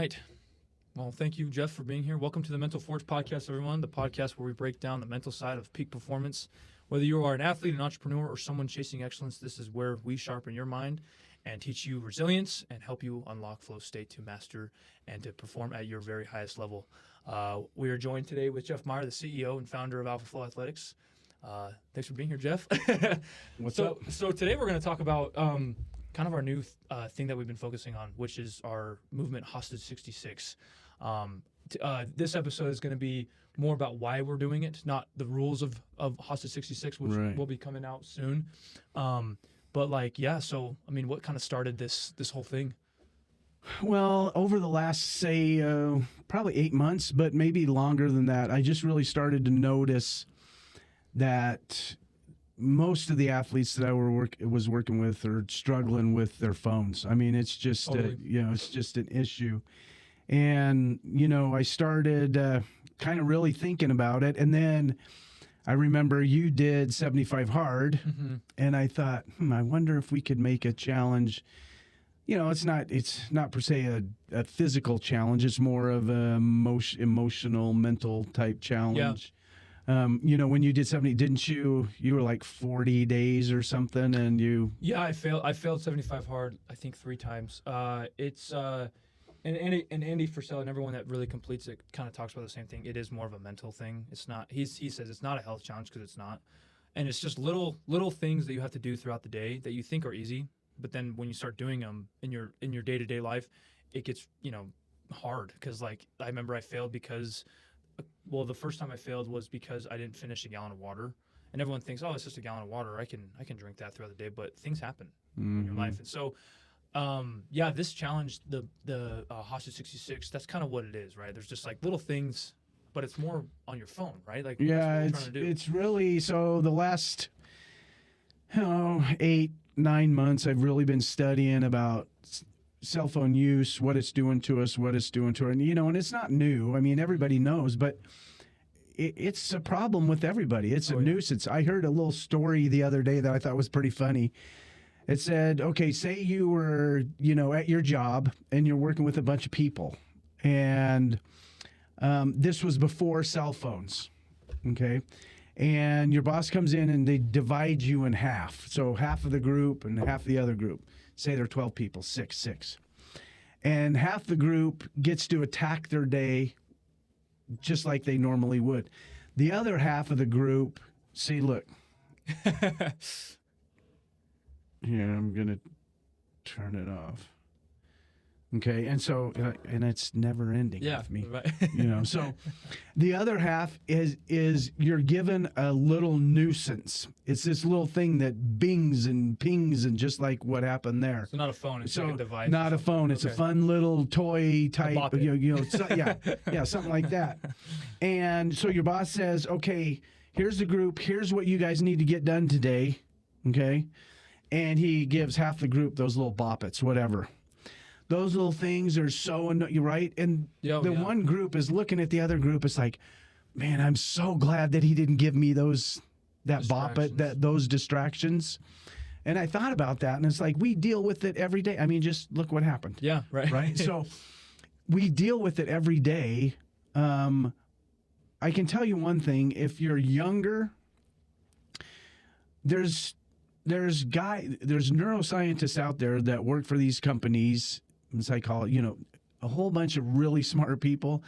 Right. Well, thank you, Jeff, for being here. Welcome to the Mental Forge Podcast, everyone, the podcast where we break down the mental side of peak performance. Whether you are an athlete, an entrepreneur, or someone chasing excellence, this is where we sharpen your mind and teach you resilience and help you unlock flow state to master and to perform at your very highest level. We are joined today with Jeff Meyer, the CEO and founder of Alpha Flow Athletics. Thanks for being here, Jeff. What's up? So today we're going to talk about kind of our new thing that we've been focusing on, which is our movement Hostage 66. This episode is going to be more about why we're doing it, not the rules of Hostage 66, which will be coming out soon. But so I mean, what kind of started this whole thing? Well, over the last, say, probably 8 months, but maybe longer than that, I just really started to notice that most of the athletes that I was working with are struggling with their phones. I mean, it's just it's just an issue. And, I started kind of really thinking about it. And then I remember you did 75 hard. Mm-hmm. And I thought, I wonder if we could make a challenge. It's not per se a physical challenge. It's more of a emotional, mental type challenge. Yeah. When you did 70, didn't you were like 40 days or something, and you... Yeah, I failed 75 hard, I think 3 times. And Andy Frisell and everyone that really completes it kind of talks about the same thing. It is more of a mental thing. It's not, he says it's not a health challenge because it's not. And it's just little things that you have to do throughout the day that you think are easy, but then when you start doing them in your day-to-day life, it gets, hard. Because I remember I failed because... Well, the first time I failed was because I didn't finish a gallon of water, and everyone thinks, "Oh, it's just a gallon of water. I can drink that throughout the day." But things happen in your life, and so, this challenge, the Hostage 66, that's kind of what it is, right? There's just little things, but it's more on your phone, right? It's really so. The last 8-9 months, I've really been studying about cell phone use, what it's doing to us, what it's doing to her. And, and it's not new. I mean, everybody knows, but it's a problem with everybody. It's a nuisance. I heard a little story the other day that I thought was pretty funny. It said, okay, say you were, at your job and you're working with a bunch of people. And this was before cell phones, okay? And your boss comes in and they divide you in half. So half of the group and half the other group. Say there are 12 people, 6. And half the group gets to attack their day just like they normally would. The other half of the group say, look, here, I'm going to turn it off. Okay, and so, and it's never ending with me, right. So the other half is you're given a little nuisance. It's this little thing that bings and pings, and just like what happened there. So not a phone, it's like a device. Not a phone, it's a fun little toy type, something like that. And so your boss says, okay, here's the group, here's what you guys need to get done today, okay? And he gives half the group those little boppets, whatever. Those little things are so annoying, right? And one group is looking at the other group. It's like, man, I'm so glad that he didn't give me those distractions. And I thought about that, and it's like, we deal with it every day. I mean, just look what happened. Yeah, right. Right? So we deal with it every day. I can tell you one thing. If you're younger, there's neuroscientists out there that work for these companies, psychology, a whole bunch of really smart people,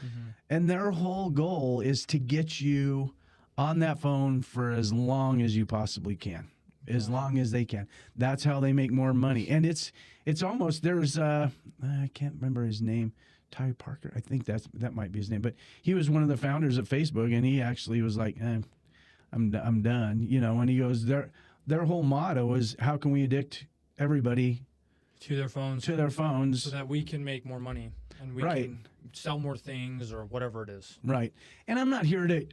and their whole goal is to get you on that phone for as long as you possibly can, as long as they can. That's how they make more money. And it's almost, there's I can't remember his name, Ty Parker, I think that might be his name, but he was one of the founders of Facebook, and he actually was like, I'm done, and he goes, their whole motto is, how can we addict everybody to their phones so that we can make more money and we can sell more things or whatever it is. Right. And I'm not here to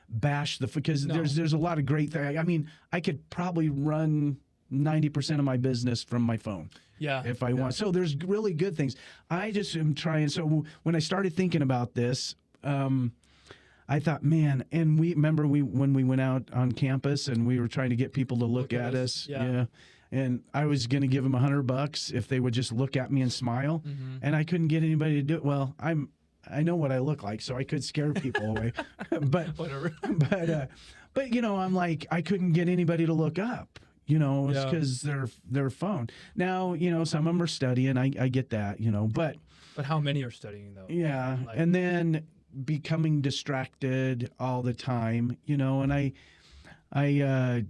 bash because there's a lot of great things. I mean, I could probably run 90% of my business from my phone. Yeah. If I want. So there's really good things. I just am trying. So when I started thinking about this, I thought, man, and when we went out on campus and we were trying to get people to look at us. Yeah. and I was going to give them $100 if they would just look at me and smile, and I couldn't get anybody to do it. Well, I know what I look like, so I could scare people away, but Whatever. but I'm like, I couldn't get anybody to look up. It's because their phone. Now, some of them are studying. I get that. But how many are studying though? yeah, and then becoming distracted all the time. And I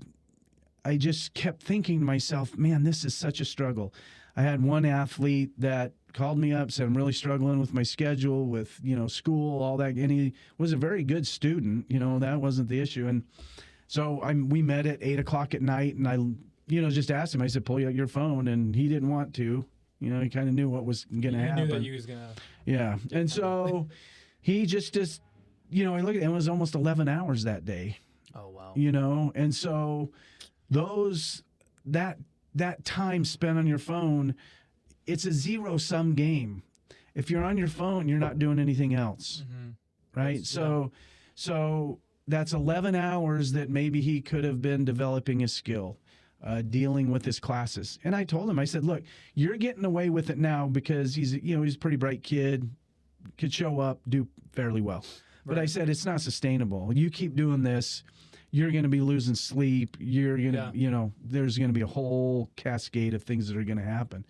just kept thinking to myself, man, this is such a struggle. I had one athlete that called me up, said I'm really struggling with my schedule, with school, all that, and he was a very good student. That wasn't the issue, and so we met at 8:00 at night, and I just asked him. I said, pull out your phone, and he didn't want to. He kind of knew what was going to happen. He knew that you was gonna. Yeah, and so he just I looked at it. It was almost 11 hours that day. Oh wow. And so that time spent on your phone, it's a zero-sum game. If you're on your phone, you're not doing anything else, right? So that's 11 hours that maybe he could have been developing a skill, dealing with his classes. And I told him, I said, look, you're getting away with it now because he's a pretty bright kid, could show up, do fairly well. But I said, it's not sustainable. You keep doing this, you're going to be losing sleep. You're going to, there's going to be a whole cascade of things that are going to happen.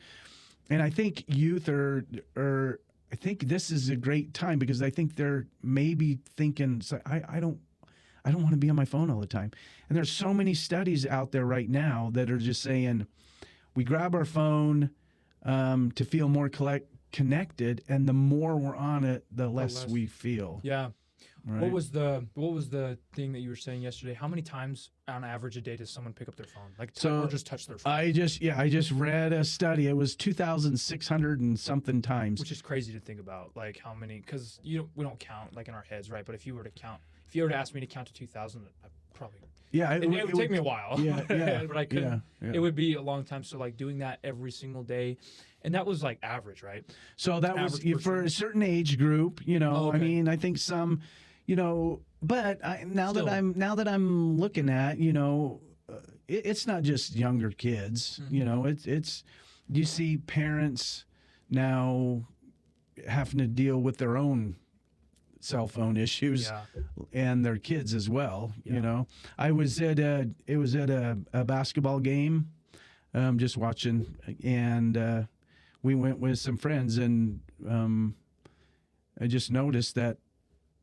And I think youth I think this is a great time because I think they're maybe thinking, I don't want to be on my phone all the time. And there's so many studies out there right now that are just saying we grab our phone to feel more connected, and the more we're on it, the less we feel. Yeah. Right? What was the thing that you were saying yesterday? How many times on average a day does someone pick up their phone? Or just touch their phone? I just read a study. It was 2,600 and something times. Which is crazy to think about, how many, because we don't count in our heads, right? But if you were to ask me to count to 2,000, I probably. Yeah, it would take me a while. Yeah, but I couldn't. Yeah. It would be a long time. So doing that every single day, and that was average, right? So that was for a certain age group. Okay. I mean, I think some, but now that I'm looking at, it's not just younger kids. It's you see parents now having to deal with their own cell phone issues and their kids as well. I was at a basketball game, just watching, and we went with some friends, and I just noticed that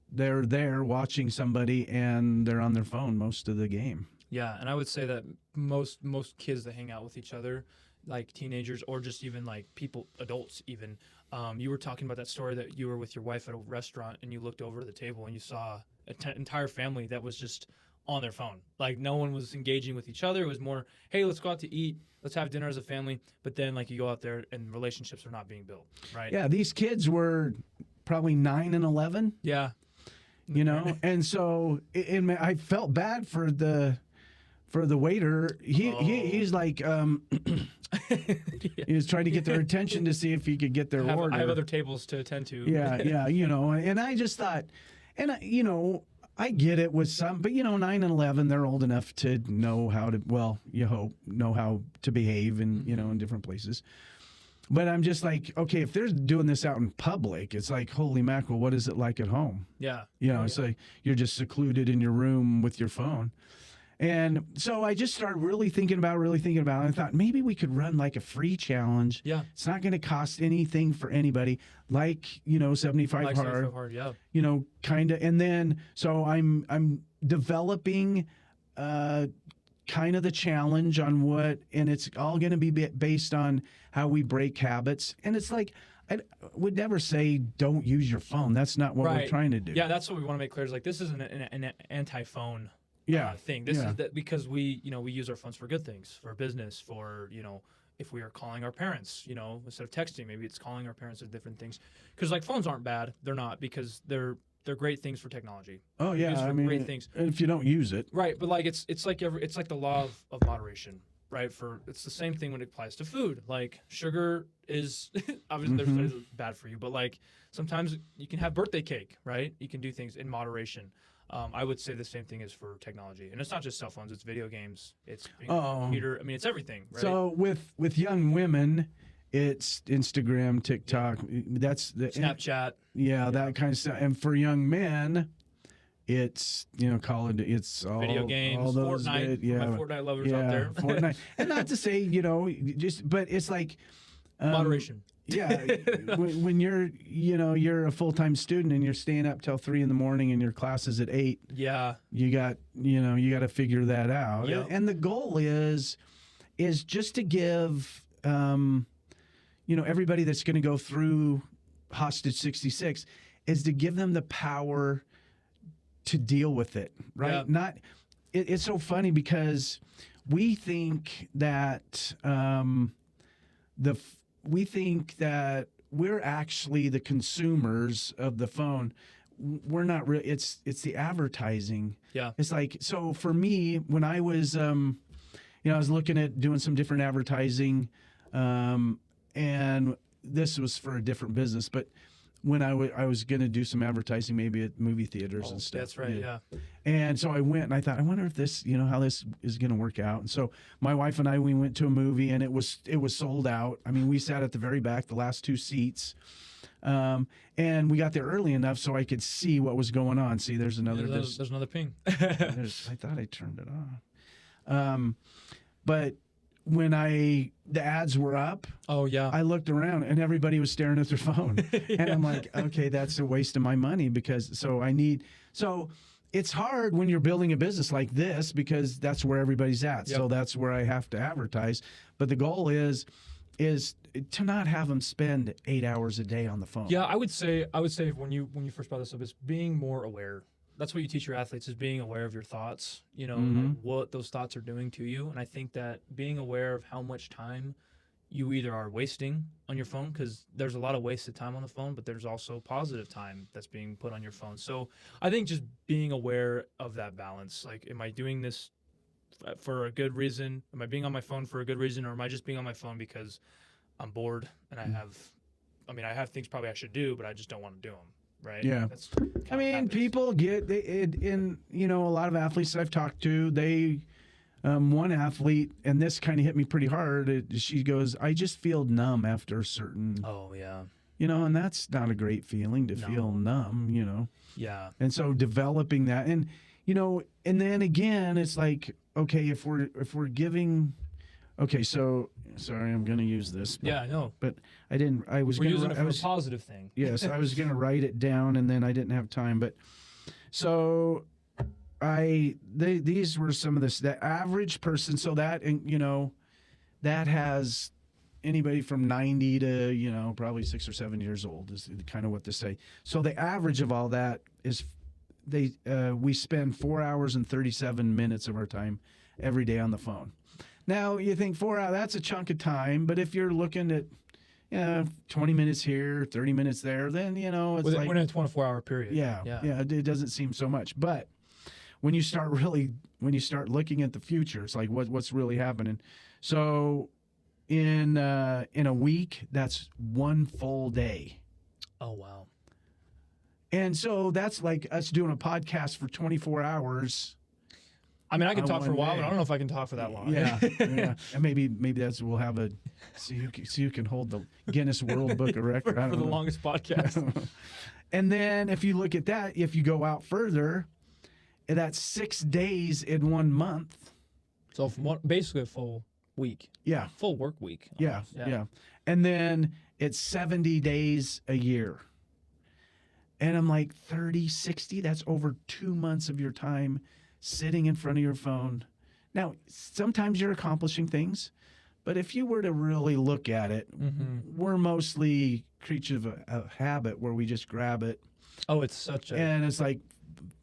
they're there watching somebody and they're on their phone most of the game. Yeah, and I would say that most kids that hang out with each other, like teenagers or just even people, adults even, you were talking about that story that you were with your wife at a restaurant and you looked over at the table and you saw an entire family that was just on their phone. No one was engaging with each other. It was more, hey, let's go out to eat. Let's have dinner as a family. But then you go out there and relationships are not being built, right? Yeah, these kids were probably 9 and 11. Yeah. And so I felt bad for the waiter. He's like, he was trying to get their attention to see if he could get their order. I have other tables to attend to. Yeah, and I just thought, and I get it with some, but 9 and 11, they're old enough to know how to, well, you hope, know how to behave in, in different places. But I'm just like, okay, if they're doing this out in public, it's like, holy mackerel, what is it like at home? Yeah. It's like you're just secluded in your room with your phone. And so I just started really thinking about it. And I thought maybe we could run a free challenge. Yeah. It's not going to cost anything for anybody, 75 hard. Yeah. Kind of. And then, so I'm developing kind of the challenge on and it's all going to be based on how we break habits. And it's I would never say don't use your phone. That's not what we're trying to do. Yeah, that's what we want to make clear. Is this isn't an anti-phone thing. This is because we use our phones for good things, for business, for if we are calling our parents, instead of texting, maybe it's calling our parents or different things. Because phones aren't bad. They're not, because they're great things for technology. Oh yeah, I mean, great things. If you don't use it, right? But it's like the law of moderation, right? It's the same thing when it applies to food. Sugar is obviously there's studies bad for you, but sometimes you can have birthday cake, right? You can do things in moderation. I would say the same thing is for technology, and it's not just cell phones; it's video games, it's Oh. computer. I mean, it's everything. Right? So with young women, it's Instagram, TikTok. That's the Snapchat. Yeah, that kind of stuff. And for young men, it's college. It's all Video games, all those Fortnite. yeah, My Fortnite lovers yeah, out there. Fortnite. And not to say but it's like Moderation. Yeah, when you're a full-time student and you're staying up till 3 a.m. and your class is at 8. Yeah. You got to figure that out. Yep. And the goal is just to give everybody that's going to go through Hostage 66 is to give them the power to deal with it, right? Yeah. It's so funny because we think that we're actually the consumers of the phone. We're not really. It's the advertising. Yeah. It's like, so for me, when I was I was looking at doing some different advertising, and this was for a different business, but when I was going to do some advertising, maybe at movie theaters and stuff. That's right. Yeah. And so I went and I thought, I wonder if this, how this is going to work out. And so my wife and I, we went to a movie and it was sold out. I mean, we sat at the very back, the last 2 seats. And we got there early enough so I could see what was going on. See, there's another. There's another ping. I thought I turned it on. But when the ads were up, oh yeah, I looked around and everybody was staring at their phone. Yeah. And I'm like, okay, that's a waste of my money so it's hard when you're building a business like this because that's where everybody's at. Yep. So that's where I have to advertise. But the goal is to not have them spend 8 hours a day on the phone. Yeah, I would say when you first brought this up, is being more aware. That's what you teach your athletes, is being aware of your thoughts, like what those thoughts are doing to you. And I think that being aware of how much time you either are wasting on your phone, because there's a lot of wasted time on the phone, but there's also positive time that's being put on your phone. So I think just being aware of that balance, like, am I doing this for a good reason? Am I being on my phone for a good reason? Or am I just being on my phone because I'm bored and I have things probably I should do, but I just don't want to do them. Right. Yeah. That's I mean, people get in. A lot of athletes I've talked to, they, one athlete, and this kind of hit me pretty hard. She goes, "I just feel numb after a certain." Oh yeah. And that's not a great feeling to feel numb. Yeah. And so developing that, and and then again, it's like, okay, if we're giving. Okay, so sorry, I'm going to use this. Yeah, I know. But I didn't. I was We're going using it for a positive thing. Yes, I was going to write it down, and then I didn't have time. But so these were some of the average person. So that, and that has anybody from 90 to probably 6 or 7 years old is kind of what they say. So the average of all that is we spend 4 hours and 37 minutes of our time every day on the phone. Now, you think 4 hours, that's a chunk of time, but if you're looking at 20 minutes here, 30 minutes there, then, it's like... We're in a 24-hour period. Yeah, it doesn't seem so much. But when you start looking at the future, it's like, what's really happening? So in a week, that's 1 full day. Oh, wow. And so that's like us doing a podcast for 24 hours. I mean, I can talk for a while, day. but I don't know if I can talk for that long. Yeah, yeah. And maybe we'll have see who can hold the Guinness World Book of Record for the longest podcast. And then if you look at that, if you go out further, that's 6 days in 1 month. So basically a full week. Yeah, full work week. Yeah. And then it's 70 days a year. And I'm like, 30, 60, that's over 2 months of your time sitting in front of your phone. Now, sometimes you're accomplishing things, but if you were to really look at it, we're mostly creatures of a habit where we just grab it. Oh, it's such a... And it's like,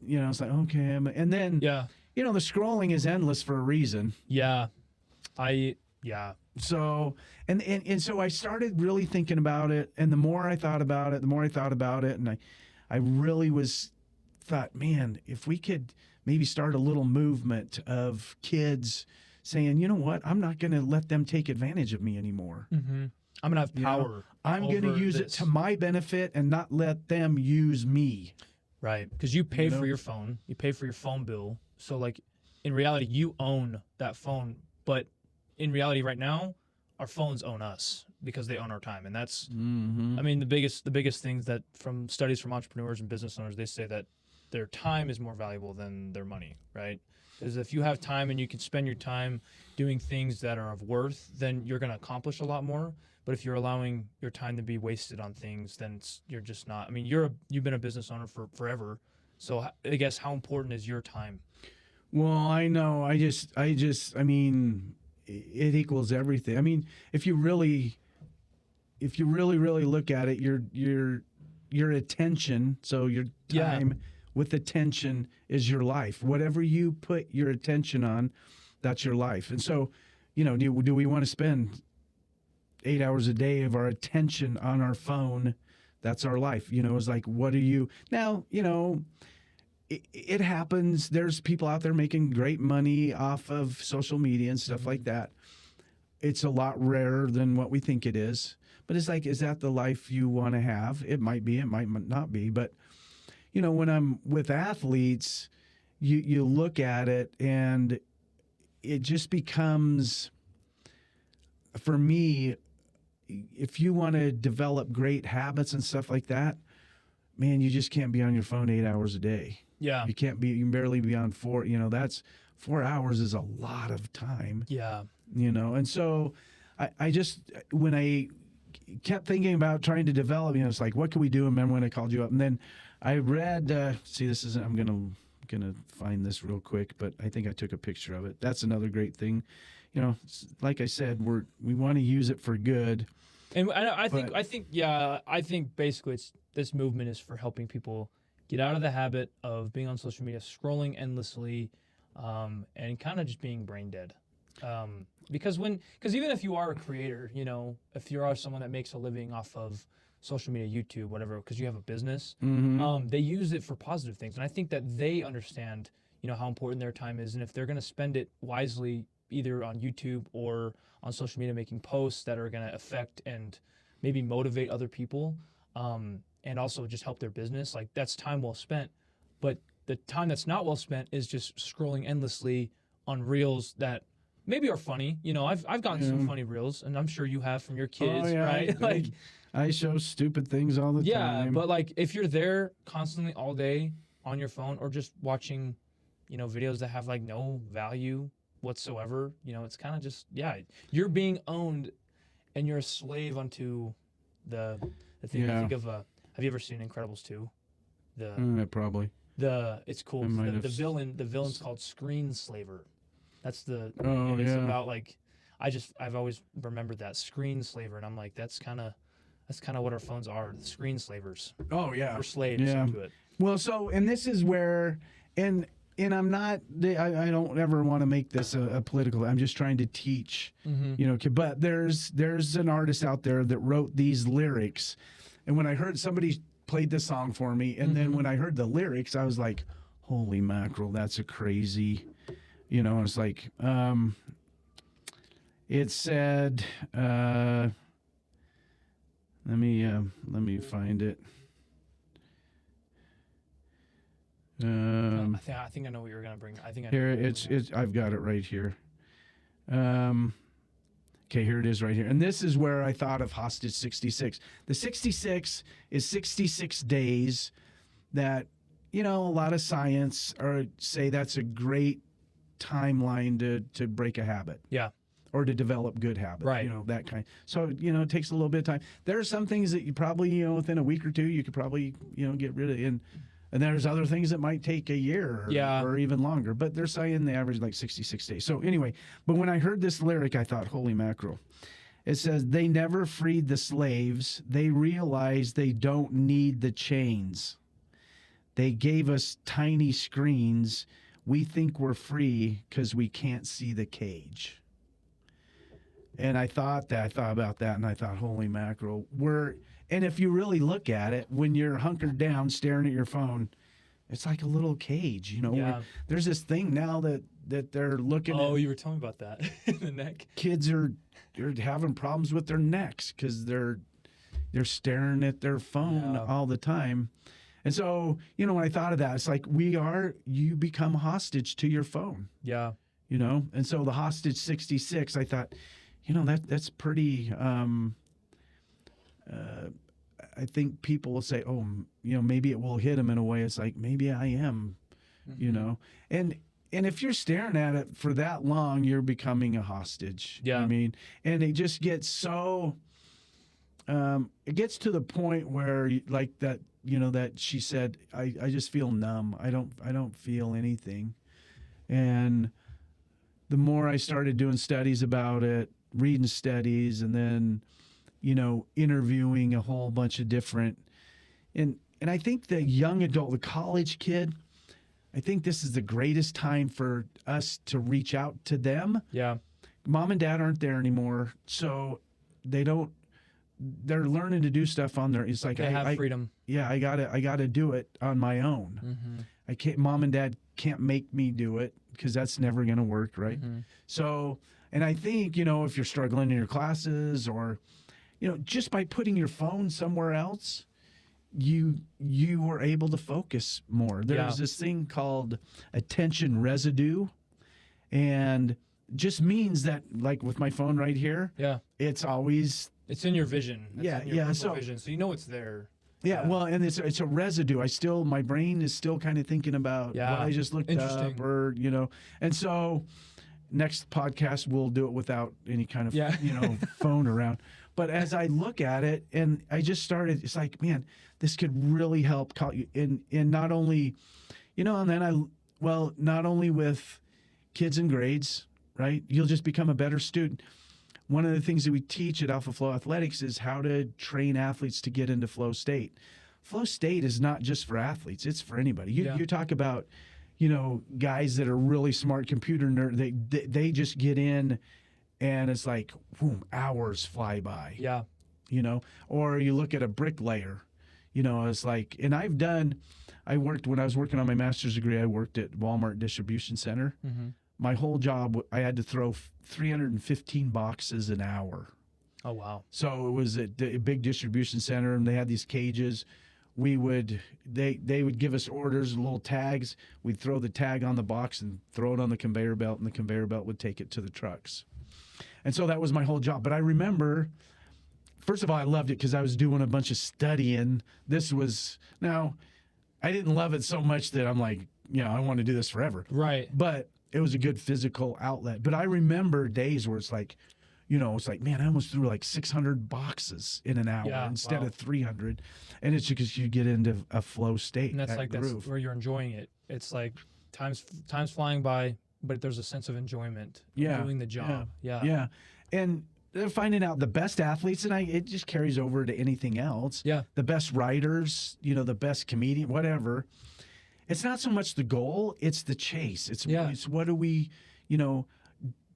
okay. And then, the scrolling is endless for a reason. Yeah. So, and so I started really thinking about it, and the more I thought about it, and I really thought, man, if we could maybe start a little movement of kids saying, you know what, I'm not going to let them take advantage of me anymore. I'm going to have power. I'm going to use it to my benefit and not let them use me. Right. Because you pay You know? for your phone, you pay for your phone bill. So like in reality, you own that phone. But in reality, right now, our phones own us because they own our time. And that's, Mm-hmm. I mean, the biggest things that from studies from entrepreneurs and business owners, they say that their time is more valuable than their money, right? Because if you have time and you can spend your time doing things that are of worth, then you're going to accomplish a lot more. But if you're allowing your time to be wasted on things, then you're just not. I mean, you've been a business owner for forever, so I guess how important is your time? Well, I know. I mean, it equals everything. I mean, if you really look at it, your attention, so your Yeah. time with attention is your life. Whatever you put your attention on, that's your life. And so, do we want to spend 8 hours a day of our attention on our phone? That's our life. It's like, what are you now? It happens. There's people out there making great money off of social media and stuff like that. It's a lot rarer than what we think it is. But it's like, is that the life you want to have? It might be, it might not be. But, when I'm with athletes, you look at it and it just becomes, for me, if you want to develop great habits and stuff like that, man, you just can't be on your phone 8 hours a day. Yeah. You can barely be on 4. That's 4 hours is a lot of time. Yeah. And so I just, when I kept thinking about trying to develop, it's like, what can we do? Remember when I called you up? And then I read, I'm going to find this real quick, but I think I took a picture of it. That's another great thing. Like I said, we want to use it for good. And I think basically this movement is for helping people get out of the habit of being on social media, scrolling endlessly, and kind of just being brain dead. Because even if you are a creator, if you are someone that makes a living off of social media, YouTube, whatever, because you have a business, they use it for positive things. And I think that they understand, how important their time is. And if they're going to spend it wisely, either on YouTube or on social media, making posts that are going to affect and maybe motivate other people, and also just help their business, like that's time well spent. But the time that's not well spent is just scrolling endlessly on reels that maybe are funny. I've gotten some funny reels, and I'm sure you have from your kids, right? I show stupid things all the time. Yeah, but like if you're there constantly all day on your phone or just watching, videos that have like no value whatsoever, it's kind of just, you're being owned and you're a slave unto the thing. I think of have you ever seen Incredibles 2? Probably. It's cool. The villain's called Screenslaver. That's it's about like I've always remembered that Screenslaver, and I'm like that's kind of what our phones are, the screen slavers. Oh yeah, we're slaves to it. Well, so and this is where and I'm not I don't ever want to make this a political. I'm just trying to teach, But there's an artist out there that wrote these lyrics, and when I heard somebody played the song for me, and then when I heard the lyrics, I was like, holy mackerel, that's a crazy. It's like it said. Let me find it. I think I know what you're gonna bring. I think here it's I've got it right here. Okay, here it is right here, and this is where I thought of Hostage 66. The 66 is 66 days that a lot of science say that's a great timeline to break a habit. Yeah. Or to develop good habits, right? That kind. So it takes a little bit of time. There are some things that you probably within a week or two you could probably get rid of, and there's other things that might take a year or even longer. But they're saying the average like 66 days. So anyway, but when I heard this lyric, I thought, holy mackerel! It says they never freed the slaves. They realized they don't need the chains. They gave us tiny screens. We think we're free because we can't see the cage. And I thought about that, and I thought, holy mackerel, and if you really look at it, when you're hunkered down staring at your phone, it's like a little cage, There's this thing now that they're looking at. Oh, you were telling me about that, the neck. Kids are having problems with their necks because they're staring at their phone all the time. And so, when I thought of that, it's like you become hostage to your phone, Yeah. And so the hostage 66, I thought, that's pretty, I think people will say, oh, maybe it will hit them in a way. It's like, maybe I am, and if you're staring at it for that long, you're becoming a hostage. Yeah. I mean, and it just gets so, it gets to the point where like that, that she said, I just feel numb. I don't feel anything. And the more I started doing studies about it, reading studies, and then, interviewing a whole bunch of different, and I think the young adult, the college kid, I think this is the greatest time for us to reach out to them. Yeah. Mom and dad aren't there anymore, so they're learning to do stuff on their. It's like They have freedom. Yeah, I gotta do it on my own. Mm-hmm. I can't. Mom and dad can't make me do it because that's never gonna work, right? Mm-hmm. So, and I think if you're struggling in your classes, or just by putting your phone somewhere else, you were able to focus more. There's this thing called attention residue, and just means that, like with my phone right here, it's always in your vision. So vision, so it's there. Yeah, well, and it's a residue. My brain is still kind of thinking about what I just looked up, or and so next podcast we'll do it without any kind of phone around. But as I look at it, and I just started, it's like, man, this could really help in not only, and then not only with kids and grades, right? You'll just become a better student. One of the things that we teach at Alpha Flow Athletics is how to train athletes to get into flow state. Flow state is not just for athletes; it's for anybody. You talk about, guys that are really smart computer nerd. They just get in, and it's like, boom, hours fly by. Yeah. Or you look at a bricklayer, it's like, and when I was working on my master's degree, I worked at Walmart Distribution Center. Mm-hmm. My whole job, I had to throw 315 boxes an hour. Oh, wow. So it was a big distribution center, and they had these cages. They would give us orders, little tags. We'd throw the tag on the box and throw it on the conveyor belt, and the conveyor belt would take it to the trucks. And so that was my whole job. But I remember, first of all, I loved it because I was doing a bunch of studying. Now, I didn't love it so much that I'm like, I want to do this forever. Right. But it was a good physical outlet. But I remember days where it's like, it's like, man, I almost threw like 600 boxes in an hour instead of 300. And it's because you get into a flow state. And that's where you're enjoying it. It's like time's flying by, but there's a sense of enjoyment of doing the job. Yeah. And they're finding out the best athletes, and it just carries over to anything else. Yeah. The best writers, the best comedian, whatever. It's not so much the goal, it's the chase. It's what do we, you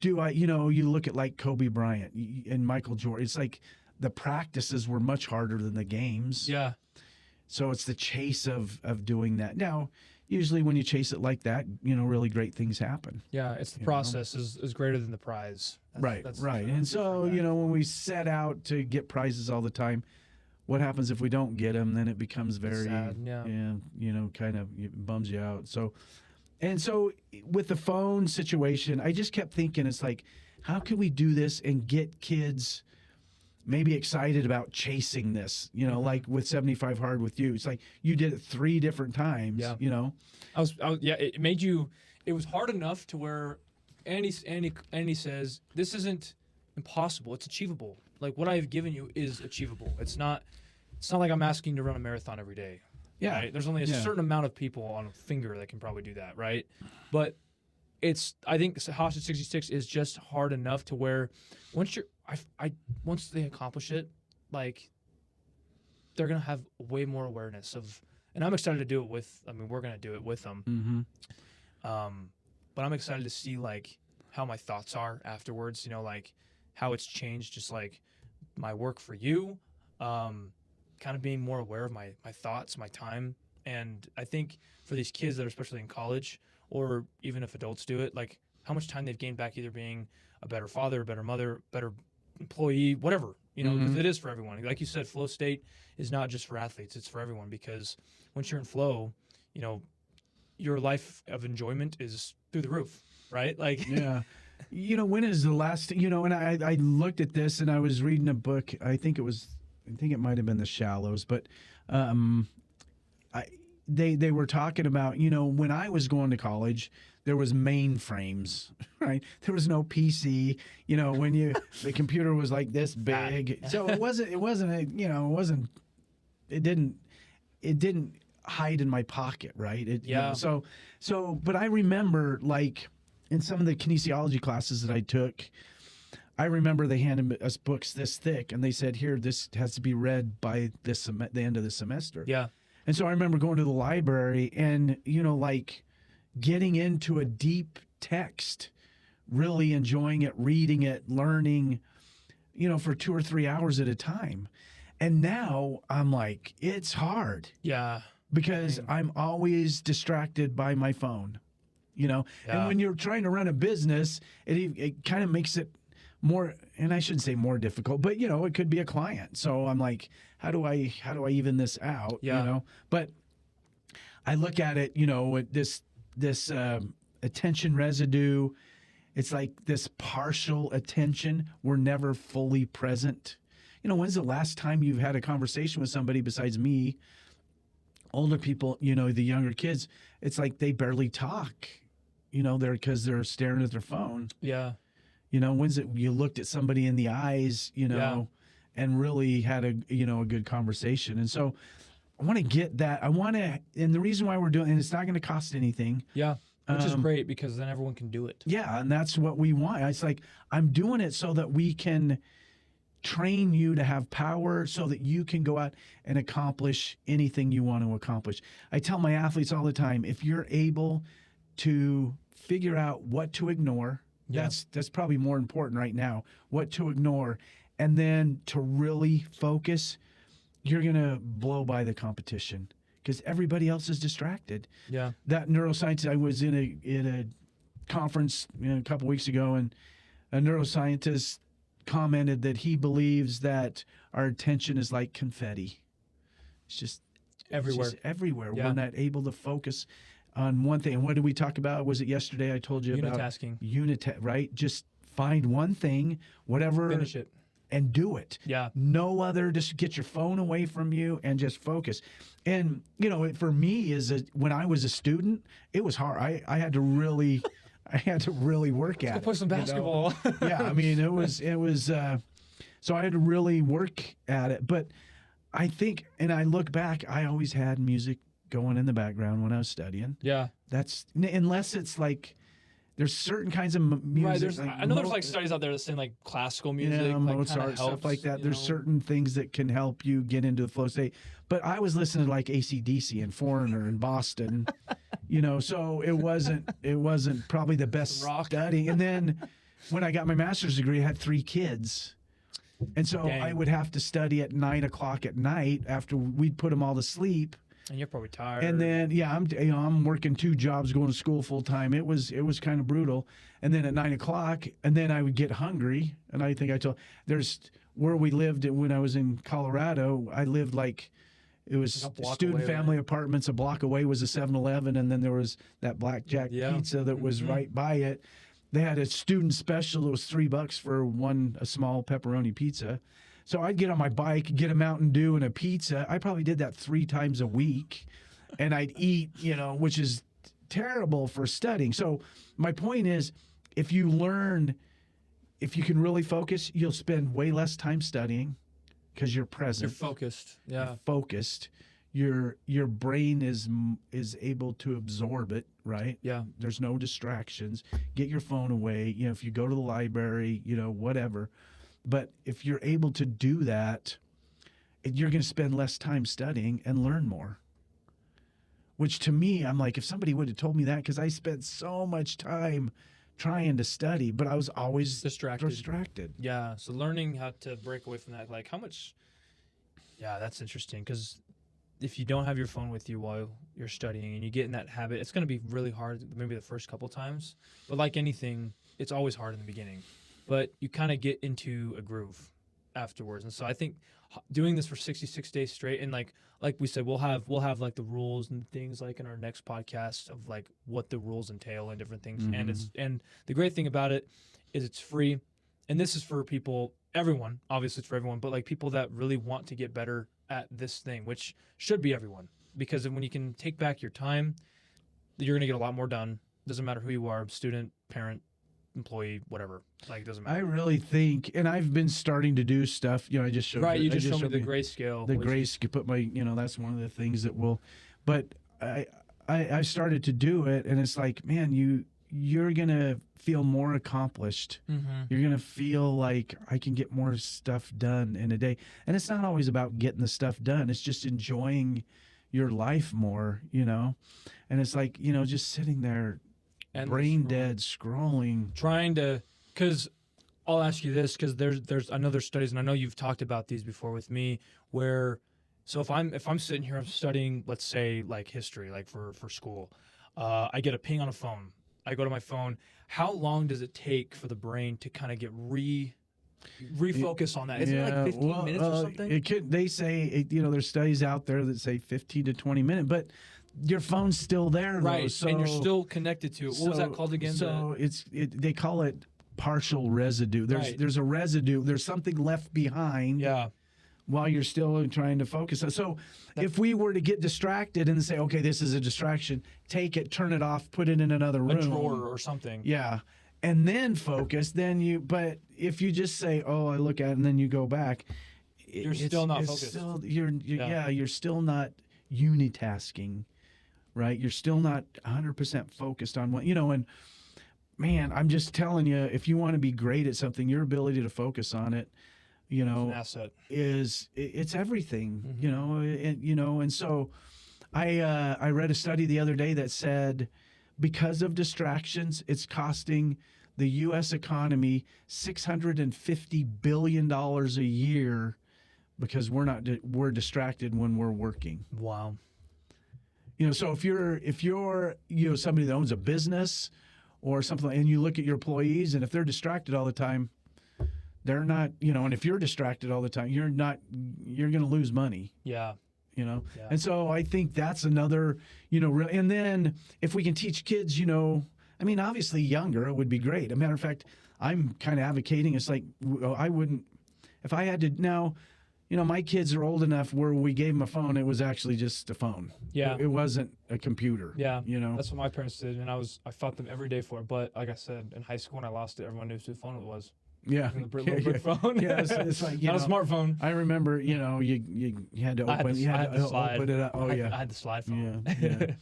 look at like Kobe Bryant and Michael Jordan. It's like the practices were much harder than the games. Yeah. So it's the chase of doing that. Now, usually when you chase it like that, really great things happen. Yeah, it's the process is greater than the prize. Right. And so, when we set out to get prizes all the time, what happens if we don't get them? Then it becomes very sad. Kind of it bums you out. So with the phone situation, I just kept thinking, it's like, how can we do this and get kids maybe excited about chasing this? Like with 75 Hard with you, it's like you did it 3 different times. Yeah. It made you. It was hard enough to where Andy says this isn't impossible. It's achievable. Like what I've given you is achievable. It's not like I'm asking to run a marathon every day. Yeah. Right? There's only a certain amount of people on a finger that can probably do that, right? But I think Hostage 66 is just hard enough to where once they accomplish it, like they're gonna have way more awareness of, and I'm excited to do it with. I mean, we're gonna do it with them. Mm-hmm. But I'm excited to see like how my thoughts are afterwards. Like how it's changed, just like my work for you. Kind of being more aware of my thoughts, my time. And I think for these kids that are especially in college, or even if adults do it, like how much time they've gained back either being a better father, a better mother, better employee, whatever, you know, because it is for everyone. Like you said, flow state is not just for athletes; it's for everyone. Because once you're in flow, you know, your life of enjoyment is through the roof, right? Like, Yeah. You know, when is the last, you know, and I looked at this and I was reading a book. I think it might have been The Shallows, but they were talking about, you know, when I was going to college, there was mainframes, right? There was no PC, you know, the computer was like this big. So it didn't hide in my pocket, right? But I remember, like, in some of the kinesiology classes that I took, I remember they handed us books this thick, and they said, "Here, this has to be read by the end of the semester." yeah, And so I remember going to the library and, you know, like getting into a deep text, really enjoying it, reading it, learning, you know, for 2 or 3 hours at a time. And now I'm like, it's hard yeah, because I'm always distracted by my phone, you know. Yeah. And when you're trying to run a business, it kind of makes it more, and I shouldn't say more difficult, but, you know, it could be a client. So I'm like, how do I even this out? Yeah. You know, but I look at it, you know, with this attention residue. It's like this partial attention. We're never fully present. You know, when's the last time you've had a conversation with somebody besides me? Older people, you know, the younger kids, it's like they barely talk, you know, because they're staring at their phone. yeah, You know, when's it you looked at somebody in the eyes, you know, and really had a good conversation. And so I want to get that. And the reason why we're doing, and it's not going to cost anything. yeah. Which is great because then everyone can do it. Yeah, and that's what we want. It's like, I'm doing it so that we can train you to have power so that you can go out and accomplish anything you want to accomplish. I tell my athletes all the time, if you're able to figure out what to ignore, that's probably more important right now, what to ignore, and then to really focus, you're going to blow by the competition because everybody else is distracted. Yeah. That neuroscience, I was in a conference, you know, a couple weeks ago, and a neuroscientist commented that he believes that our attention is like confetti. It's just Everywhere. It's just everywhere. Yeah. We're not able to focus on one thing. And what did we talk about? Was it yesterday I told you about Unitasking. right? Just find one thing, whatever, Finish it. and do it. Yeah. No other, just get your phone away from you and just focus. And, you know, for me, when I was a student, it was hard. I had to really work at it. Go play some basketball. You know? Yeah, I mean, it was, so I had to really work at it. But I think, and I look back, I always had music going in the background when I was studying. Yeah. That's, unless it's like, there's certain kinds of music. Right, I know there's like studies out there that say like classical music, like, Mozart, helps, stuff like that. There's know? certain things that can help you get into the flow state. But I was listening to like AC/DC and Foreigner and Boston, you know, so it wasn't probably the best studying. And then when I got my master's degree, I had 3 kids. And so I would have to study at 9 o'clock at night after we'd put them all to sleep. And you're probably tired. And then, I'm working 2 jobs, going to school full time. It was kind of brutal. And then at 9 o'clock, and then I would get hungry. And I think there's where we lived when I was in Colorado. I lived like, it was student family apartments. A block away was a 7-Eleven, and then there was that Blackjack Pizza that was right by it. They had a student special that was $3 for a small pepperoni pizza. So I'd get on my bike, get a Mountain Dew and a pizza. I probably did that 3 times a week, and I'd eat, you know, which is terrible for studying. So my point is, if you can really focus, you'll spend way less time studying because you're present. You're focused. Yeah. You're focused. Your brain is able to absorb it, right? Yeah. There's no distractions. Get your phone away. You know, if you go to the library, you know, whatever. But if you're able to do that, you're going to spend less time studying and learn more. Which to me, I'm like, if somebody would have told me that, because I spent so much time trying to study, but I was always distracted. Yeah. So learning how to break away from that, like how much, that's interesting. Because if you don't have your phone with you while you're studying and you get in that habit, it's going to be really hard maybe the first couple times. But like anything, it's always hard in the beginning. But you kind of get into a groove afterwards. And so I think doing this for 66 days straight, and like we said, we'll have like the rules and things like in our next podcast of like what the rules entail and different things. And the great thing about it is it's free, and this is for people, everyone. Obviously, it's for everyone, but like people that really want to get better at this thing, which should be everyone, because when you can take back your time, you're gonna get a lot more done. Doesn't matter who you are, student, parent, employee, whatever. Like, it doesn't matter. I really think, and I've been starting to do stuff. You know, I just showed Right, you you just showed me the grayscale. The grayscale. Put my, you know, that's one of the things that will. But I started to do it, and it's like, man, you're gonna feel more accomplished. You're gonna feel like I can get more stuff done in a day, and it's not always about getting the stuff done. It's just enjoying your life more, you know. And it's like, you know, just sitting there, and brain dead, scrolling, trying to. Because I'll ask you this, because I know there's studies, and I know you've talked about these before with me, where so if I'm sitting here, I'm studying, let's say like history, like for school, I get a ping on a phone. I go to my phone. How long does it take for the brain to kind of get refocus on that? Is it like 15 minutes or something? It could. They say, you know, there's studies out there that say 15 to 20 minutes, but your phone's still there, right? Though, so, and you're still connected to it. What was that called again? So they call it partial residue. There's a residue. There's something left behind. Yeah. While you're still trying to focus. So if we were to get distracted and say, okay, this is a distraction, take it, turn it off, put it in another room. A drawer or something. Yeah. And then focus, but if you just say, oh, I look at it, and then you go back, you're still not focused. You're still not unitasking, right? You're still not 100% focused on what, you know, and man, I'm just telling you, if you want to be great at something, your ability to focus on it, you know, an asset. It's everything, you know, and so I read a study the other day that said because of distractions, it's costing the U.S. economy $650 billion a year because we're distracted when we're working. Wow. You know, so if you're you know, somebody that owns a business or something, and you look at your employees, and if they're distracted all the time, they're not, you know, and if you're distracted all the time, you're going to lose money. Yeah. You know, and so I think that's another, you know, and then if we can teach kids, you know, I mean, obviously younger, it would be great. As a matter of fact, I'm kind of advocating, it's like, I wouldn't, if I had to now, you know, my kids are old enough where we gave them a phone. It was actually just a phone. Yeah. It wasn't a computer. Yeah. You know, that's what my parents did. And I fought them every day for it. But like I said, in high school when I lost it, everyone knew whose phone it was. Yeah, the little brick phone. Yeah, it's like, you not know, a smartphone. I remember, you know, you had to open, I had to open it up. Oh yeah, I had the slide phone. Yeah.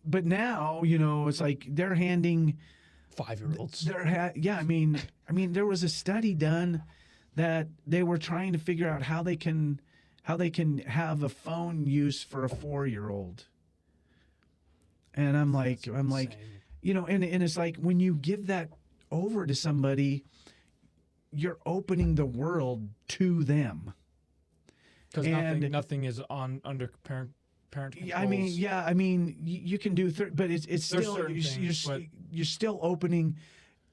But now, you know, it's like they're handing 5-year-olds. I mean, there was a study done that they were trying to figure out how they can have a phone use for a 4-year-old. And I'm like, you know, and it's like when you give that over to somebody, you're opening the world to them. Because nothing is under parent controls. I mean, you can do, but it's still you're still opening.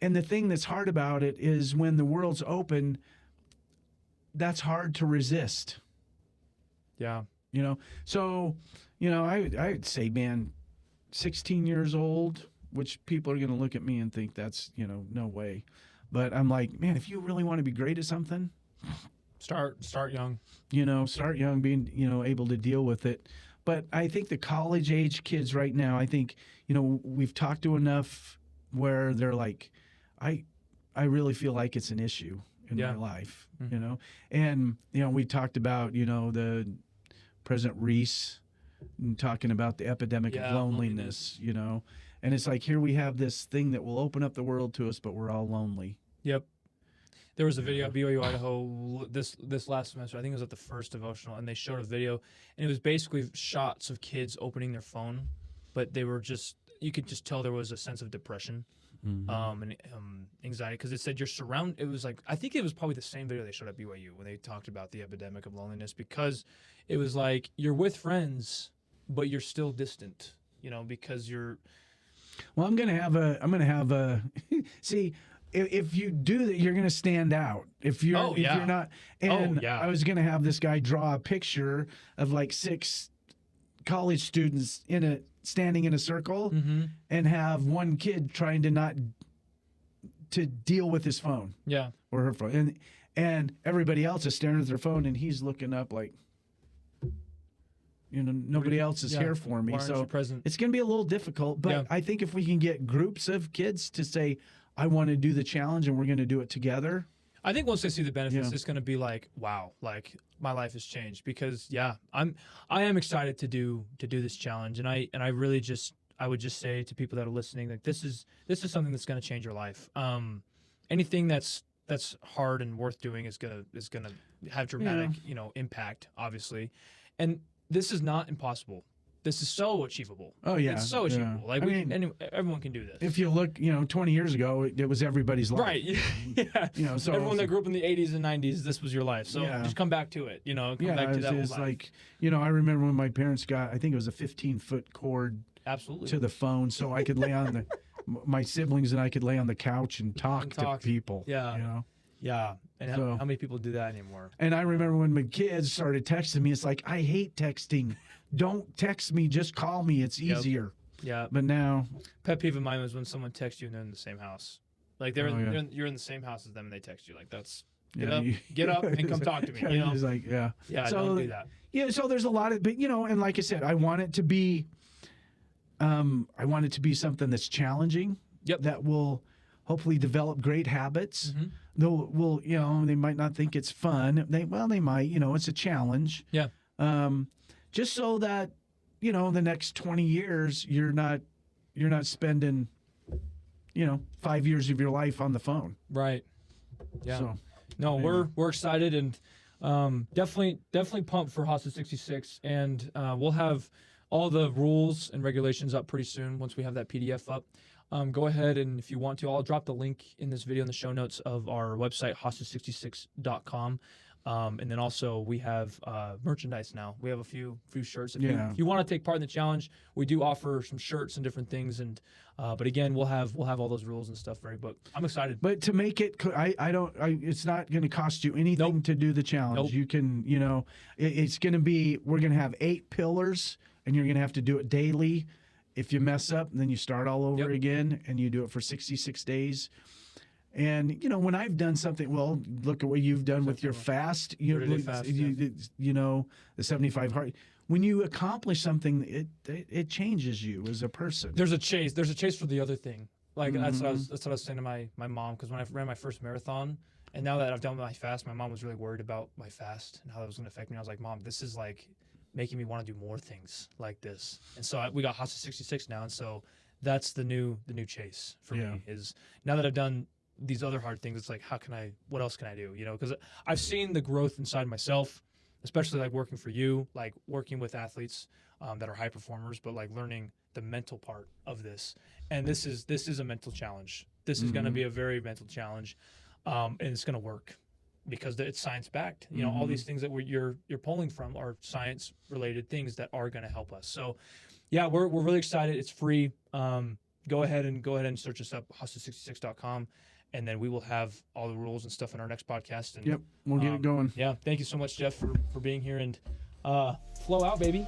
And the thing that's hard about it is when the world's open, that's hard to resist. Yeah. You know, so you know, I'd say, man, 16 years old. Which people are going to look at me and think that's, you know, no way. But I'm like, man, if you really want to be great at something, start young. You know, start young, being, you know, able to deal with it. But I think the college age kids right now, I think, you know, we've talked to enough where they're like, I really feel like it's an issue in my life, you know. And, you know, we talked about, you know, the President Reese talking about the epidemic of loneliness, you know. And it's like, here we have this thing that will open up the world to us, but we're all lonely. Yep. There was a video at BYU Idaho this last semester. I think it was at the first devotional, and they showed a video, and it was basically shots of kids opening their phone, but they were just, you could just tell there was a sense of depression, and anxiety, because it said you're surrounded. It was like, I think it was probably the same video they showed at BYU when they talked about the epidemic of loneliness, because it was like you're with friends, but you're still distant, you know, because you're. Well, I'm gonna have a see, if you do that, you're going to stand out. If you're not, and I was going to have this guy draw a picture of like 6 college students standing in a circle, and have one kid trying to deal with his phone, or her phone, and everybody else is staring at their phone, and he's looking up like, nobody else is here for me. So it's going to be a little difficult, but I think if we can get groups of kids to say, I want to do the challenge and we're going to do it together. I think once they see the benefits, it's going to be like, wow, like my life has changed, because I am excited to do this challenge. And I really I would just say to people that are listening, like this is something that's going to change your life. Anything that's hard and worth doing is going to have dramatic, impact, obviously. And this is not impossible. This is so achievable. Oh yeah, it's so achievable. Like everyone can do this. If you look, 20 years ago, it was everybody's life. Right. Yeah. So everyone that grew up in the 80s and 90s, this was your life. So just come back to it. Come back to that it's life. Like, I remember when my parents got, I think it was a 15-foot cord. Absolutely. To the phone, so I could lay on my siblings and I could lay on the couch and talk to people. Yeah. Yeah. And how many people do that anymore? And I remember when my kids started texting me, it's like, I hate texting. Don't text me, just call me. It's easier. Yeah. But now, pet peeve of mine was when someone texts you and they're in the same house. Like you're in the same house as them and they text you. Like that's get up and come talk to me. It's like so, don't do that. Yeah. So there's a lot of, but and like I said, I want it to be something that's challenging. Yep. That will hopefully develop great habits. Though they might not think it's fun. They might. It's a challenge. Yeah. Just so that the next 20 years you're not spending 5 years of your life on the phone. Right. Yeah. So, no, we're excited and definitely pumped for Hostage 66, and we'll have all the rules and regulations up pretty soon once we have that PDF up. Go ahead, and if you want to, I'll drop the link in this video in the show notes of our website, hostage66.com. And then also we have merchandise now. We have a few shirts. If you want to take part in the challenge, we do offer some shirts and different things. And but again, we'll have all those rules and stuff ready. But I'm excited. But to make it, it's not going to cost you anything to do the challenge. You can, it's going to be, we're going to have 8 pillars, and you're going to have to do it daily. If you mess up, then you start all over again, and you do it for 66 days. And, when I've done something, well, look at what you've done with your fast, the 75 hard. When you accomplish something, it changes you as a person. There's a chase for the other thing. Like that's what I was saying to my mom, because when I ran my first marathon, and now that I've done my fast, my mom was really worried about my fast and how that was going to affect me. I was like, Mom, this is like making me want to do more things like this. And so we got Hostage 66 now, and so that's the new chase for me, is now that I've done these other hard things, it's like, what else can I do? Because I've seen the growth inside myself, especially like working for you, like working with athletes that are high performers, but like learning the mental part of this. And this is a mental challenge. This is going to be a very mental challenge, and it's going to work because it's science backed. All these things that you're pulling from are science related things that are going to help us. So yeah, we're really excited. It's free. Go ahead and search us up, hostage66.com. And then we will have all the rules and stuff in our next podcast. And, we'll get it going. Yeah, thank you so much, Jeff, for being here, and flow out, baby.